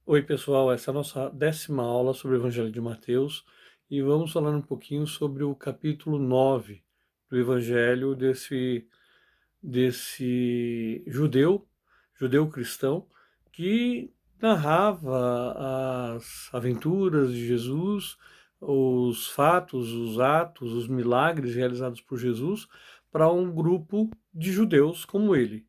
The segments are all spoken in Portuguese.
Oi, pessoal, essa é a nossa 10ª aula sobre o Evangelho de Mateus e vamos falar um pouquinho sobre o capítulo 9 do Evangelho desse judeu cristão, que narrava as aventuras de Jesus, os fatos, os atos, os milagres realizados por Jesus para um grupo de judeus como ele,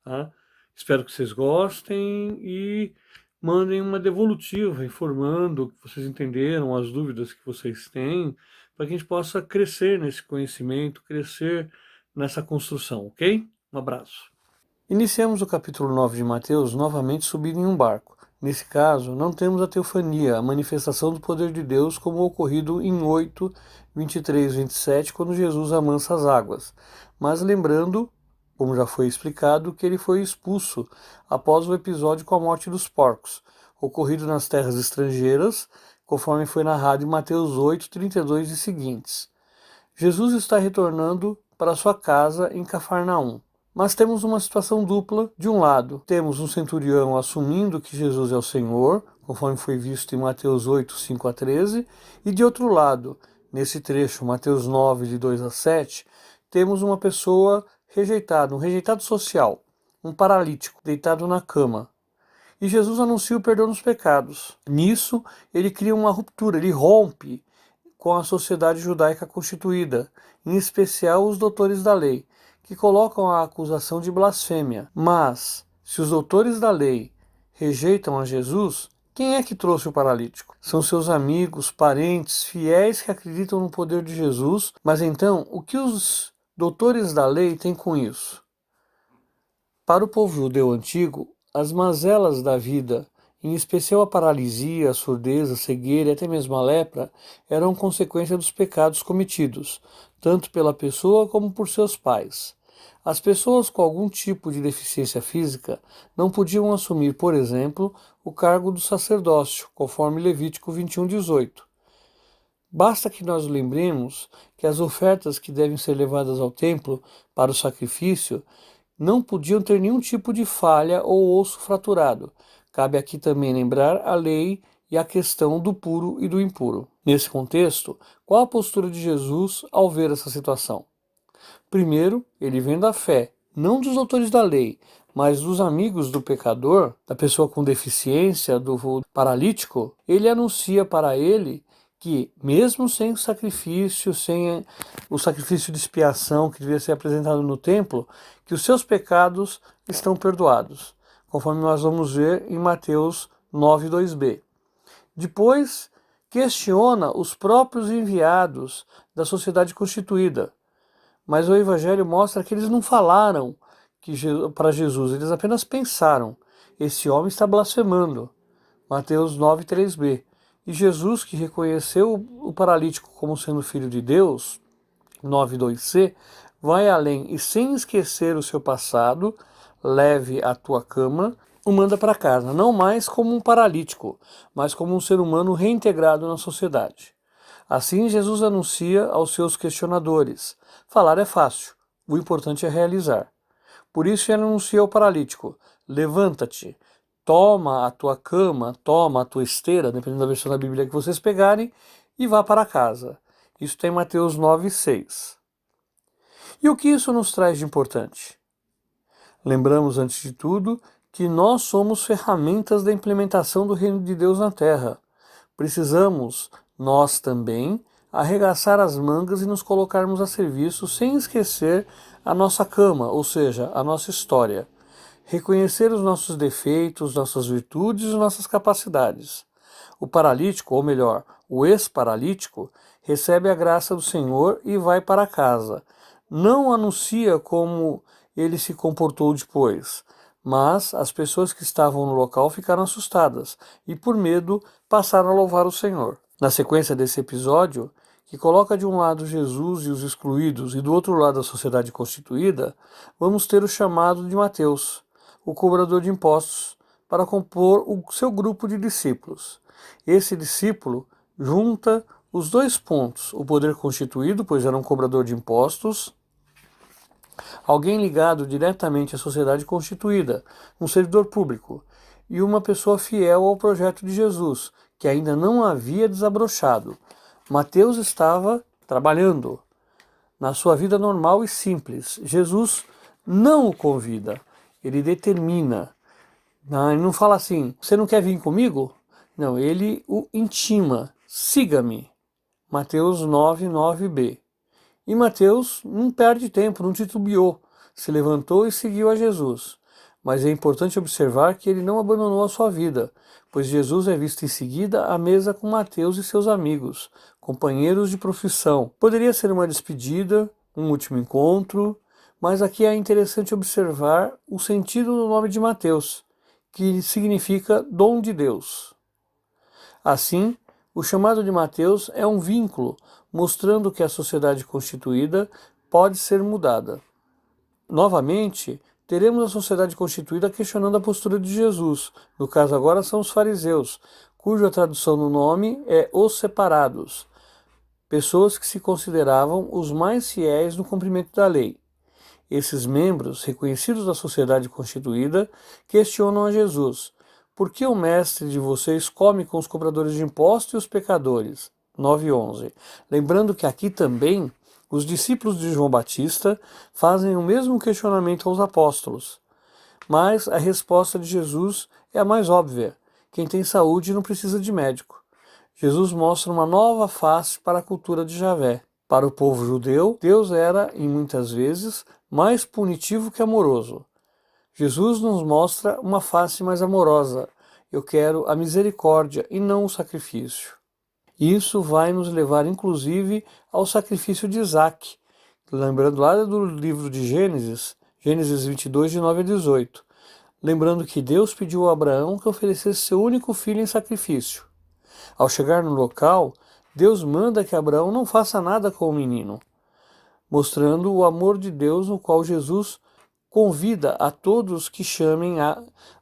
tá? Espero que vocês gostem e mandem uma devolutiva informando o que vocês entenderam, as dúvidas que vocês têm, para que a gente possa crescer nesse conhecimento, crescer nessa construção, ok? Um abraço. Iniciamos o capítulo 9 de Mateus novamente subindo em um barco. Nesse caso, não temos a teofania, a manifestação do poder de Deus, como ocorrido em 8, 23, 27, quando Jesus amansa as águas. Mas lembrando, como já foi explicado, que ele foi expulso após o episódio com a morte dos porcos, ocorrido nas terras estrangeiras, conforme foi narrado em Mateus 8, 32 e seguintes. Jesus está retornando para sua casa em Cafarnaum. Mas temos uma situação dupla. De um lado, temos um centurião assumindo que Jesus é o Senhor, conforme foi visto em Mateus 8, 5 a 13, e de outro lado, nesse trecho, Mateus 9, de 2 a 7, temos uma pessoa rejeitada, um rejeitado social, um paralítico, deitado na cama. E Jesus anuncia o perdão dos pecados. Nisso, ele cria uma ruptura, ele rompe com a sociedade judaica constituída, em especial os doutores da lei, que colocam a acusação de blasfêmia. Mas, se os doutores da lei rejeitam a Jesus, quem é que trouxe o paralítico? São seus amigos, parentes, fiéis que acreditam no poder de Jesus. Mas então, o que os doutores da lei têm com isso? Para o povo judeu antigo, as mazelas da vida, em especial a paralisia, a surdez, a cegueira e até mesmo a lepra, eram consequência dos pecados cometidos, tanto pela pessoa como por seus pais. As pessoas com algum tipo de deficiência física não podiam assumir, por exemplo, o cargo do sacerdócio, conforme Levítico 21:18. Basta que nós lembremos que as ofertas que devem ser levadas ao templo para o sacrifício não podiam ter nenhum tipo de falha ou osso fraturado. Cabe aqui também lembrar a lei e a questão do puro e do impuro. Nesse contexto, qual a postura de Jesus ao ver essa situação? Primeiro, ele vem da fé, não dos autores da lei, mas dos amigos do pecador, da pessoa com deficiência, do paralítico. Ele anuncia para ele que, mesmo sem sacrifício, sem o sacrifício de expiação que devia ser apresentado no templo, que os seus pecados estão perdoados, conforme nós vamos ver em Mateus 9:2b. Depois, questiona os próprios enviados da sociedade constituída, mas o Evangelho mostra que eles não falaram para Jesus, eles apenas pensaram: esse homem está blasfemando. Mateus 9:3b. E Jesus, que reconheceu o paralítico como sendo filho de Deus, 9:2c, vai além e, sem esquecer o seu passado, leve a tua cama, o manda para casa, não mais como um paralítico, mas como um ser humano reintegrado na sociedade. Assim, Jesus anuncia aos seus questionadores: falar é fácil, o importante é realizar. Por isso ele anuncia ao paralítico: levanta-te, toma a tua cama, toma a tua esteira, dependendo da versão da Bíblia que vocês pegarem, e vá para casa. Isso tem Mateus 9:6. E o que isso nos traz de importante? Lembramos, antes de tudo, que nós somos ferramentas da implementação do reino de Deus na Terra. Precisamos, nós também, arregaçar as mangas e nos colocarmos a serviço sem esquecer a nossa cama, ou seja, a nossa história. Reconhecer os nossos defeitos, nossas virtudes e nossas capacidades. O paralítico, ou melhor, o ex-paralítico, recebe a graça do Senhor e vai para casa. Não anuncia como ele se comportou depois, mas as pessoas que estavam no local ficaram assustadas e, por medo, passaram a louvar o Senhor. Na sequência desse episódio, que coloca de um lado Jesus e os excluídos e do outro lado a sociedade constituída, vamos ter o chamado de Mateus, o cobrador de impostos, para compor o seu grupo de discípulos. Esse discípulo junta os dois pontos: o poder constituído, pois era um cobrador de impostos, alguém ligado diretamente à sociedade constituída, um servidor público. e uma pessoa fiel ao projeto de Jesus, que ainda não havia desabrochado. Mateus estava trabalhando na sua vida normal e simples. Jesus não o convida, ele determina. Ele não fala assim, você não quer vir comigo? Não, ele o intima, siga-me. Mateus 9:9b. E Mateus não perde tempo, não titubeou, se levantou e seguiu a Jesus. Mas é importante observar que ele não abandonou a sua vida, pois Jesus é visto em seguida à mesa com Mateus e seus amigos, companheiros de profissão. Poderia ser uma despedida, um último encontro, mas aqui é interessante observar o sentido do nome de Mateus, que significa dom de Deus. Assim, o chamado de Mateus é um vínculo, mostrando que a sociedade constituída pode ser mudada. Novamente, teremos a sociedade constituída questionando a postura de Jesus. No caso agora são os fariseus, cuja tradução do nome é os separados, pessoas que se consideravam os mais fiéis no cumprimento da lei. Esses membros, reconhecidos da sociedade constituída, questionam a Jesus: por que o mestre de vocês come com os cobradores de impostos e os pecadores? 9:11. Lembrando que aqui também os discípulos de João Batista fazem o mesmo questionamento aos apóstolos. Mas a resposta de Jesus é a mais óbvia: quem tem saúde não precisa de médico. Jesus mostra uma nova face para a cultura de Javé. Para o povo judeu, Deus era, e muitas vezes, mais punitivo que amoroso. Jesus nos mostra uma face mais amorosa. Eu quero a misericórdia e não o sacrifício. Isso vai nos levar, inclusive, ao sacrifício de Isaac. Lembrando lá do livro de Gênesis 22, de 9-18. Lembrando que Deus pediu a Abraão que oferecesse seu único filho em sacrifício. Ao chegar no local, Deus manda que Abraão não faça nada com o menino, mostrando o amor de Deus, no qual Jesus convida a todos que chamem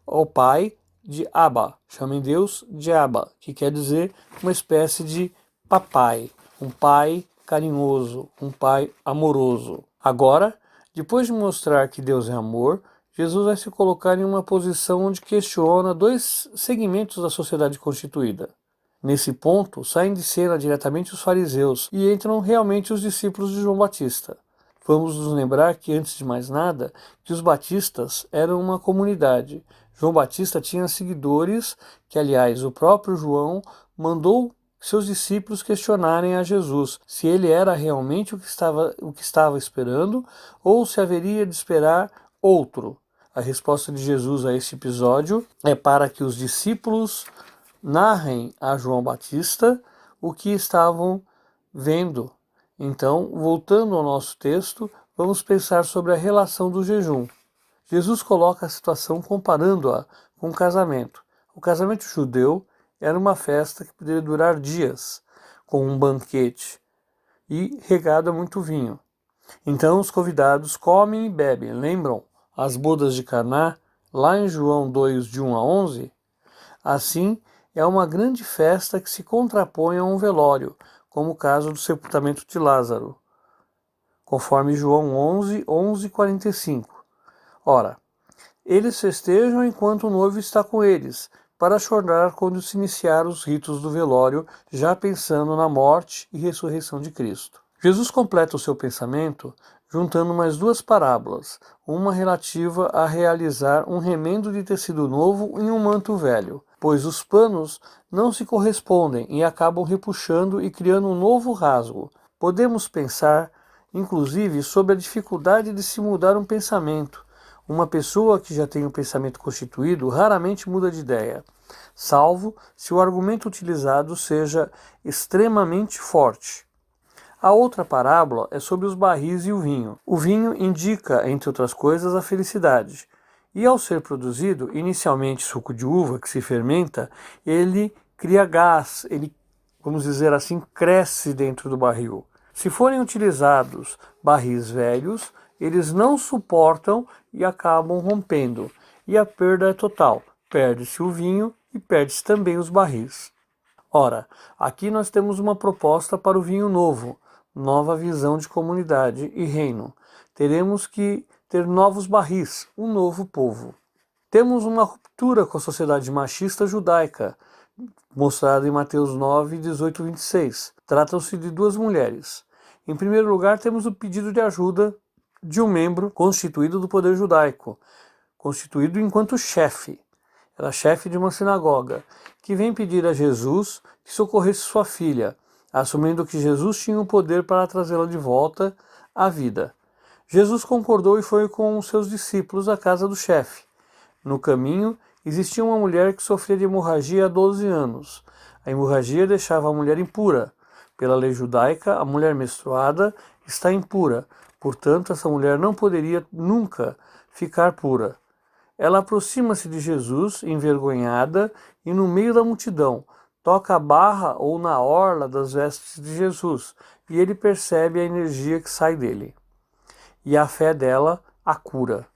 ao Pai de Abba. Chamem Deus de Abba, que quer dizer uma espécie de papai, um pai carinhoso, um pai amoroso. Agora, depois de mostrar que Deus é amor, Jesus vai se colocar em uma posição onde questiona dois segmentos da sociedade constituída. Nesse ponto, saem de cena diretamente os fariseus e entram realmente os discípulos de João Batista. Vamos nos lembrar que, antes de mais nada, que os batistas eram uma comunidade. João Batista tinha seguidores que, aliás, o próprio João mandou seus discípulos questionarem a Jesus se ele era realmente o que estava esperando ou se haveria de esperar outro. A resposta de Jesus a este episódio é para que os discípulos narrem a João Batista o que estavam vendo. Então, voltando ao nosso texto, vamos pensar sobre a relação do jejum. Jesus coloca a situação comparando-a com o casamento. O casamento judeu era uma festa que poderia durar dias, com um banquete e regado a muito vinho. Então os convidados comem e bebem. Lembram as bodas de Caná, lá em João 2, de 1-11? Assim, é uma grande festa que se contrapõe a um velório, como o caso do sepultamento de Lázaro, conforme João 11:45. Ora, eles festejam enquanto o noivo está com eles, para chorar quando se iniciar os ritos do velório, já pensando na morte e ressurreição de Cristo. Jesus completa o seu pensamento juntando mais duas parábolas, uma relativa a realizar um remendo de tecido novo em um manto velho, pois os panos não se correspondem e acabam repuxando e criando um novo rasgo. Podemos pensar, inclusive, sobre a dificuldade de se mudar um pensamento. Uma pessoa que já tem um pensamento constituído raramente muda de ideia, salvo se o argumento utilizado seja extremamente forte. A outra parábola é sobre os barris e o vinho. O vinho indica, entre outras coisas, a felicidade. E ao ser produzido, inicialmente suco de uva, que se fermenta, ele cria gás, ele, vamos dizer assim, cresce dentro do barril. Se forem utilizados barris velhos, eles não suportam e acabam rompendo. E a perda é total. Perde-se o vinho e perde-se também os barris. Ora, aqui nós temos uma proposta para o vinho novo, nova visão de comunidade e reino. Teremos que ter novos barris, um novo povo. Temos uma ruptura com a sociedade machista judaica, mostrada em Mateus 9, 18 e 26. Tratam-se de duas mulheres. Em primeiro lugar, temos o pedido de ajuda de um membro constituído do poder judaico, constituído enquanto chefe. Era chefe de uma sinagoga, que vem pedir a Jesus que socorresse sua filha, assumindo que Jesus tinha o poder para trazê-la de volta à vida. Jesus concordou e foi com os seus discípulos à casa do chefe. No caminho, existia uma mulher que sofria de hemorragia há 12 anos. A hemorragia deixava a mulher impura. Pela lei judaica, a mulher menstruada está impura. Portanto, essa mulher não poderia nunca ficar pura. Ela aproxima-se de Jesus, envergonhada, e no meio da multidão, toca a barra ou na orla das vestes de Jesus, e ele percebe a energia que sai dele. E a fé dela a cura.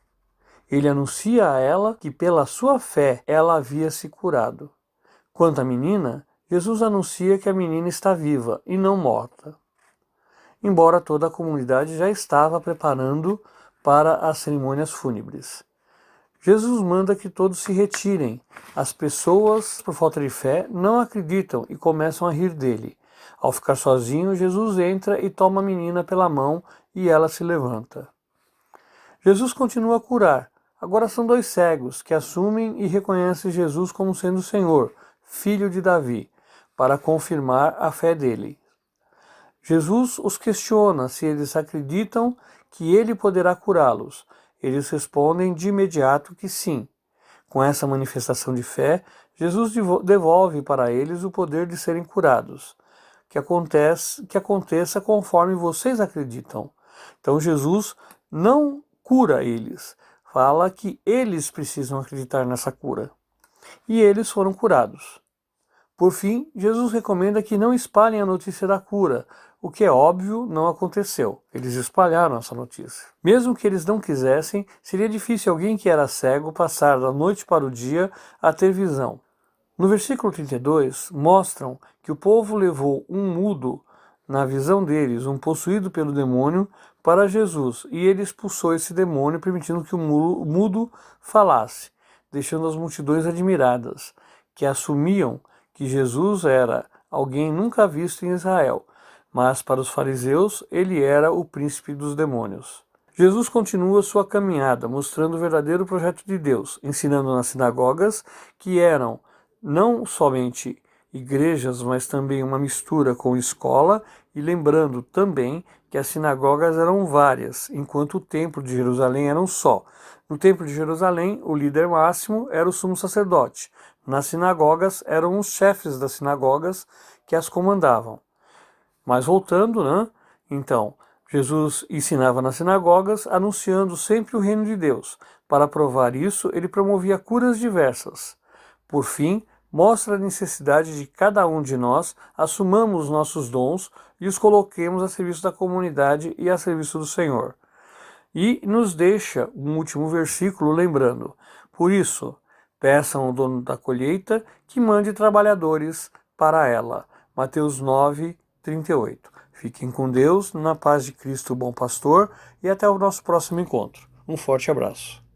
Ele anuncia a ela que pela sua fé ela havia se curado. Quanto à menina, Jesus anuncia que a menina está viva e não morta. Embora toda a comunidade já estava preparando para as cerimônias fúnebres. Jesus manda que todos se retirem. As pessoas, por falta de fé, não acreditam e começam a rir dele. Ao ficar sozinho, Jesus entra e toma a menina pela mão e ela se levanta. Jesus continua a curar. Agora são dois cegos que assumem e reconhecem Jesus como sendo o Senhor, filho de Davi, para confirmar a fé dele. Jesus os questiona se eles acreditam que ele poderá curá-los. Eles respondem de imediato que sim. Com essa manifestação de fé, Jesus devolve para eles o poder de serem curados. Que aconteça conforme vocês acreditam. Então Jesus não cura eles, fala que eles precisam acreditar nessa cura. E eles foram curados. Por fim, Jesus recomenda que não espalhem a notícia da cura, o que é óbvio não aconteceu. Eles espalharam essa notícia. Mesmo que eles não quisessem, seria difícil alguém que era cego passar da noite para o dia a ter visão. No versículo 32, mostram que o povo levou um mudo, na visão deles, um possuído pelo demônio, para Jesus, e ele expulsou esse demônio, permitindo que o mudo falasse, deixando as multidões admiradas, que assumiam que Jesus era alguém nunca visto em Israel, mas para os fariseus ele era o príncipe dos demônios. Jesus continua sua caminhada, mostrando o verdadeiro projeto de Deus, ensinando nas sinagogas, que eram não somente igrejas, mas também uma mistura com escola, e lembrando também que as sinagogas eram várias, enquanto o templo de Jerusalém era um só. No templo de Jerusalém, o líder máximo era o sumo sacerdote. Nas sinagogas, eram os chefes das sinagogas que as comandavam. Mas voltando, Então, Jesus ensinava nas sinagogas, anunciando sempre o reino de Deus. Para provar isso, ele promovia curas diversas. Por fim, mostra a necessidade de cada um de nós assumamos nossos dons e os coloquemos a serviço da comunidade e a serviço do Senhor. E nos deixa um último versículo lembrando: por isso, peçam ao dono da colheita que mande trabalhadores para ela. Mateus 9, 38. Fiquem com Deus, na paz de Cristo, o bom pastor, e até o nosso próximo encontro. Um forte abraço.